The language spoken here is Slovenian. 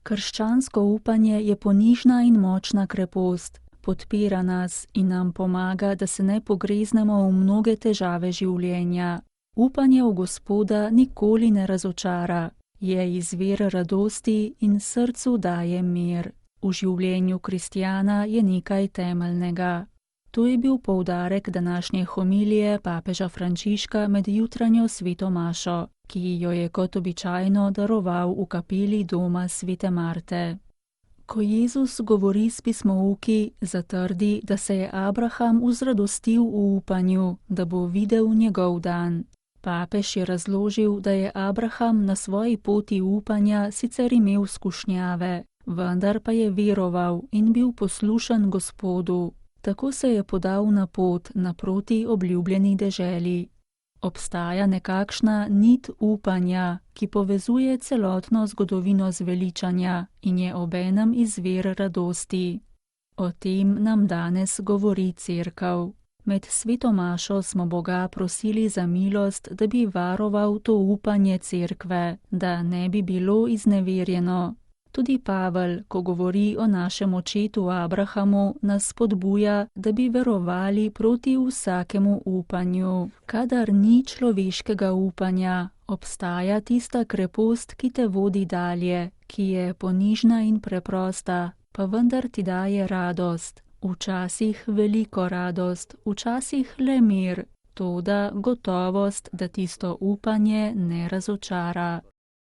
Krščansko upanje je ponižna in močna krepost, podpira nas in nam pomaga, da se ne pogreznemo v mnoge težave življenja. Upanje v Gospoda nikoli ne razočara, je izvir radosti in srcu daje mir. V življenju kristjana je nekaj temeljnega. To je bil poudarek današnje homilije papeža Frančiška med jutranjo sveto mašo, ki jo je kot običajno daroval v kapeli doma svete Marte. Ko Jezus govori s pismouki, zatrdi, da se je Abraham vzradostil v upanju, da bo videl njegov dan. Papež je razložil, da je Abraham na svoji poti upanja sicer imel skušnjave, vendar pa je veroval in bil poslušen Gospodu. Tako se je podal na pot naproti obljubljeni deželi. Obstaja nekakšna nit upanja, ki povezuje celotno zgodovino zveličanja in je obenem izvir radosti. O tem nam danes govori Cerkev. Med sveto mašo smo Boga prosili za milost, da bi varoval to upanje Cerkve, da ne bi bilo izneverjeno. Tudi Pavel, ko govori o našem očetu Abrahamu, nas spodbuja, da bi verovali proti vsakemu upanju. Kadar ni človeškega upanja, obstaja tista krepost, ki te vodi dalje, ki je ponižna in preprosta, pa vendar ti daje radost. Včasih veliko radost, včasih le mir, toda gotovost, da tisto upanje ne razočara.